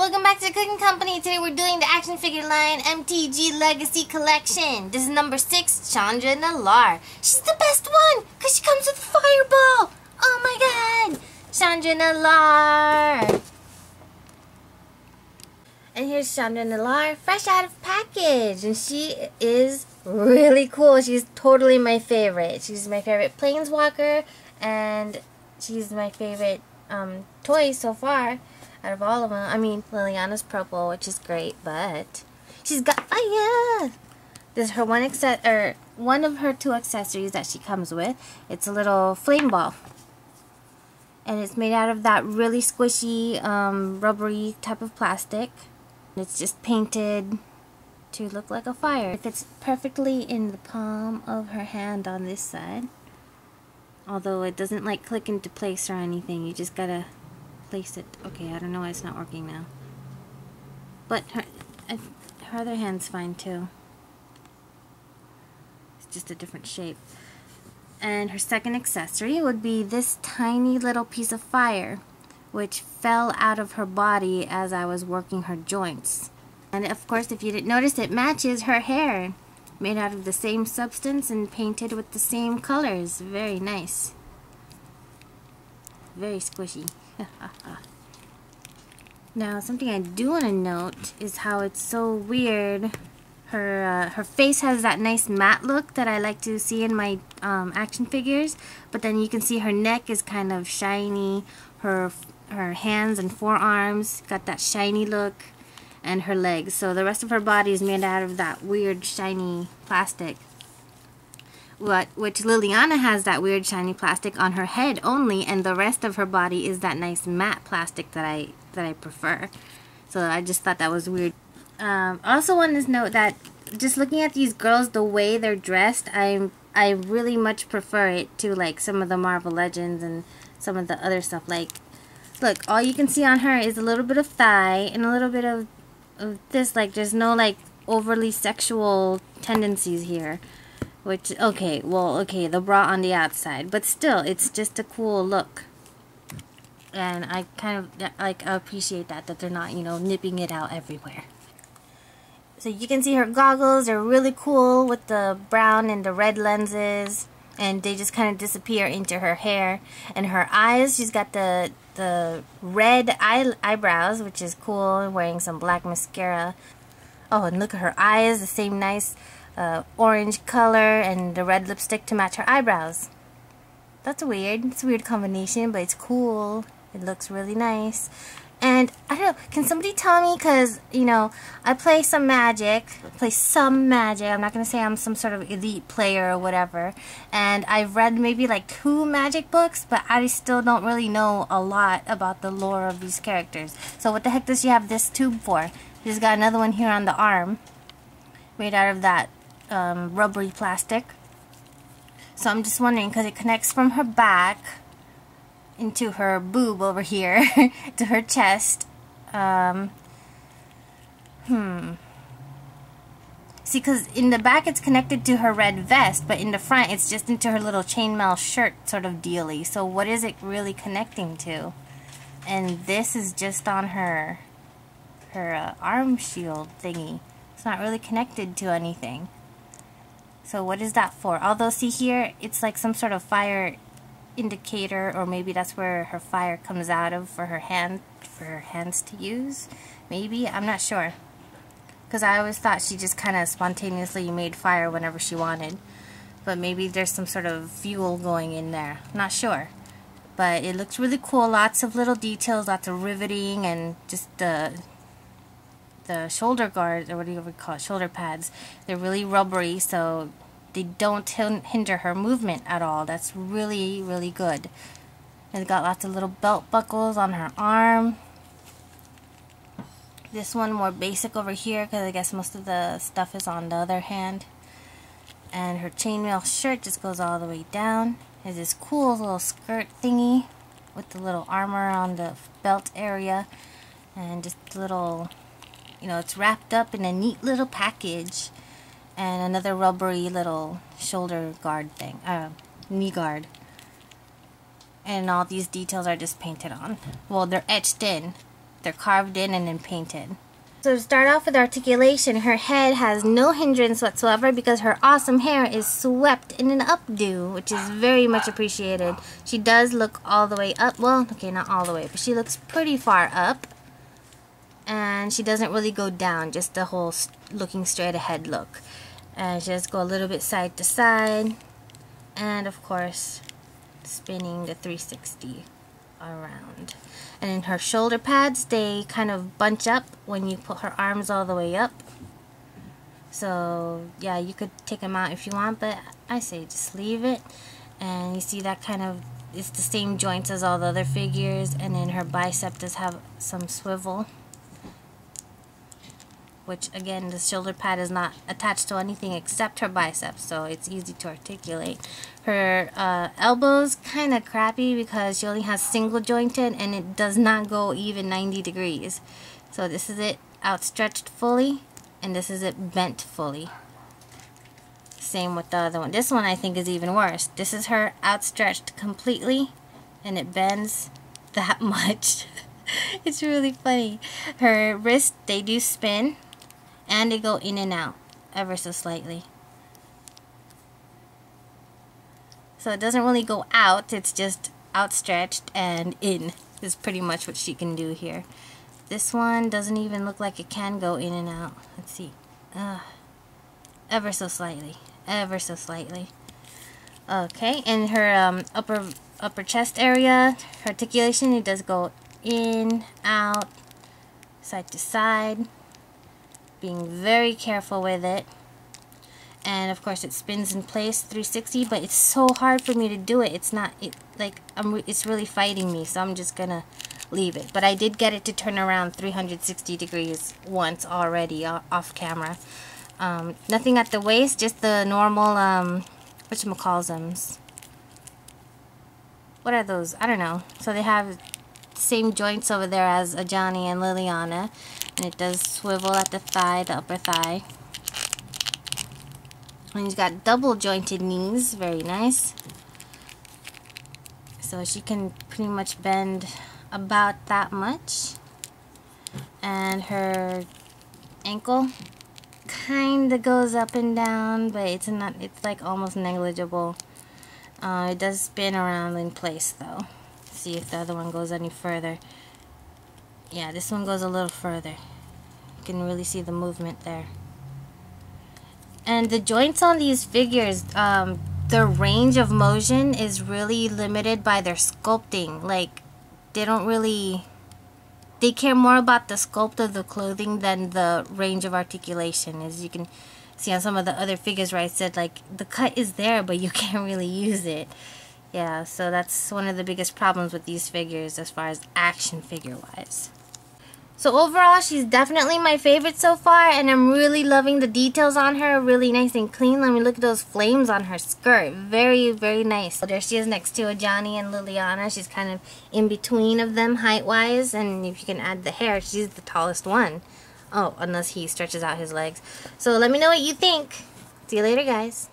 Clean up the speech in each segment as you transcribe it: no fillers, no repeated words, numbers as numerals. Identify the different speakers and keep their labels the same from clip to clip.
Speaker 1: Welcome back to TheCookiinCompany. Today we're doing the action figure line MTG Legacy Collection. This is number 6, CHANDRA NALAAR. She's the best one because she comes with a fireball. Oh my god. CHANDRA NALAAR. And here's CHANDRA NALAAR fresh out of package. And she is really cool. She's totally my favorite. She's my favorite Planeswalker. And she's my favorite toy so far. Out of all of them, I mean, Liliana's purple, which is great, but she's got fire. This is her one of her 2 accessories that she comes with. It's a little flame ball, and it's made out of that really squishy, rubbery type of plastic. It's just painted to look like a fire. It fits perfectly in the palm of her hand on this side. Although it doesn't like click into place or anything. You just gotta place it. Okay, I don't know why it's not working now. But her other hand's fine too. It's just a different shape. And her second accessory would be this tiny little piece of fire, which fell out of her body as I was working her joints. And of course, if you didn't notice, it matches her hair. Made out of the same substance and painted with the same colors. Very nice. Very squishy. Now, something I do want to note is how it's so weird. Her face has that nice matte look that I like to see in my action figures, but then you can see her neck is kind of shiny. Her hands and forearms got that shiny look, and her legs. So the rest of her body is made out of that weird shiny plastic. Which Liliana has that weird shiny plastic on her head only, and the rest of her body is that nice matte plastic that I prefer. So I just thought that was weird. Also wanted to note that just looking at these girls, the way they're dressed, I really much prefer it to like some of the Marvel Legends and some of the other stuff. Like, look, all you can see on her is a little bit of thigh and a little bit of this. Like, there's no like overly sexual tendencies here. Which, okay, the bra on the outside, but still, it's just a cool look. And I kind of, like, appreciate that they're not, you know, nipping it out everywhere. So you can see her goggles are really cool with the brown and the red lenses, and they just kind of disappear into her hair. And her eyes, she's got the red eyebrows, which is cool, wearing some black mascara. Oh, and look at her eyes, the same nice orange color, and the red lipstick to match her eyebrows. That's weird. It's a weird combination, but it's cool. It looks really nice. And I don't know, can somebody tell me, because, you know, I play some Magic. I'm not going to say I'm some sort of elite player or whatever. And I've read maybe like 2 Magic books, but I still don't really know a lot about the lore of these characters. So what the heck does she have this tube for? She's got another one here on the arm, made out of that rubbery plastic. So I'm just wondering, because it connects from her back into her boob over here to her chest. See, because in the back it's connected to her red vest, but in the front it's just into her little chainmail shirt sort of dealy. So what is it really connecting to? And this is just on her arm shield thingy. It's not really connected to anything. So what is that for? Although, see here, it's like some sort of fire indicator, or maybe that's where her fire comes out of for her hands to use. Maybe, I'm not sure. Because I always thought she just kind of spontaneously made fire whenever she wanted. But maybe there's some sort of fuel going in there. Not sure. But it looks really cool. Lots of little details, lots of riveting, and just the shoulder guards, or what do you call it, shoulder pads. They're really rubbery, so they don't hinder her movement at all. That's really, really good. And it's got lots of little belt buckles on her arm. This one more basic over here, because I guess most of the stuff is on the other hand. And her chainmail shirt just goes all the way down. There's this cool little skirt thingy with the little armor on the belt area. And just a little, you know, it's wrapped up in a neat little package. And another rubbery little shoulder guard thing, knee guard. And all these details are just painted on. Well, they're etched in. They're carved in and then painted. So to start off with articulation, her head has no hindrance whatsoever because her awesome hair is swept in an updo, which is very much appreciated. She does look all the way up. Well, okay, not all the way, but she looks pretty far up. And she doesn't really go down, just the whole looking straight ahead look. And she just go a little bit side to side. And of course, spinning the 360 around. And in her shoulder pads, they kind of bunch up when you put her arms all the way up. So yeah, you could take them out if you want, but I say just leave it. And you see that kind of, it's the same joints as all the other figures. And then her bicep does have some swivel, which again, the shoulder pad is not attached to anything except her biceps, so it's easy to articulate. Her elbows kind of crappy because she only has single jointed and it does not go even 90 degrees. So this is it outstretched fully, and this is it bent fully. Same with the other one. This one I think is even worse. This is her outstretched completely and it bends that much. It's really funny. Her wrists, they do spin and they go in and out ever so slightly. So it doesn't really go out, it's just outstretched and in is pretty much what she can do here. This one doesn't even look like it can go in and out. Let's see. Ever so slightly. Ever so slightly. Okay, and her upper chest area, her articulation, it does go in, out, side to side. Being very careful with it. And of course it spins in place 360, but it's so hard for me to do it. It's not, it's really fighting me, so I'm just gonna leave it. But I did get it to turn around 360 degrees once already off camera. Nothing at the waist, just the normal, whatchamacallsums. What are those? I don't know. So they have same joints over there as Ajani and Liliana. And it does swivel at the thigh, the upper thigh. And he's got double jointed knees, very nice. So she can pretty much bend about that much. And her ankle kinda goes up and down, but it's not, it's like almost negligible. It does spin around in place though. Let's see if the other one goes any further. Yeah, this one goes a little further. You can really see the movement there. And the joints on these figures, the range of motion is really limited by their sculpting. Like, they don't really, they care more about the sculpt of the clothing than the range of articulation. As you can see on some of the other figures where I said, like, the cut is there, but you can't really use it. Yeah, so that's one of the biggest problems with these figures as far as action figure-wise. So overall, she's definitely my favorite so far, and I'm really loving the details on her. Really nice and clean. Let me look at those flames on her skirt. Very, very nice. So there she is next to Ajani and Liliana. She's kind of in between of them height-wise, and if you can add the hair, she's the tallest one. Oh, unless he stretches out his legs. So let me know what you think. See you later, guys.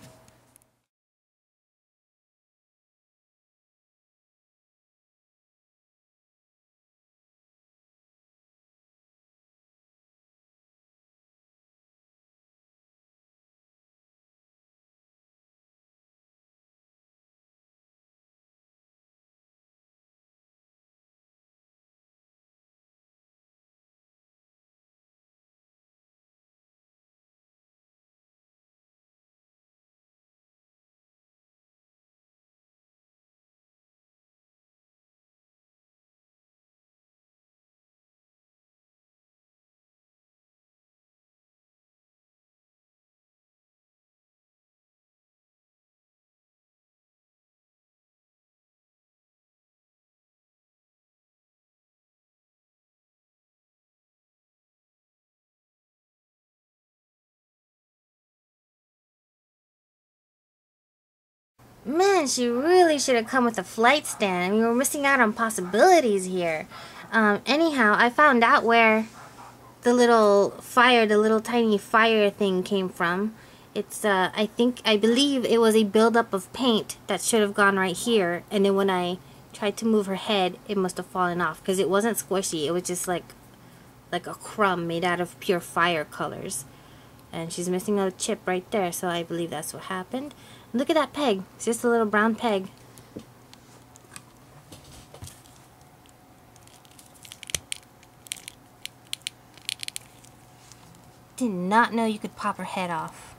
Speaker 1: Man, she really should have come with a flight stand. I mean, we're missing out on possibilities here. Anyhow, I found out where the little fire, the little tiny fire thing came from. It's, I believe it was a buildup of paint that should have gone right here. And then when I tried to move her head, it must have fallen off because it wasn't squishy. It was just like like a crumb made out of pure fire colors. And she's missing a chip right there, so I believe that's what happened. Look at that peg. It's just a little brown peg. Did not know you could pop her head off.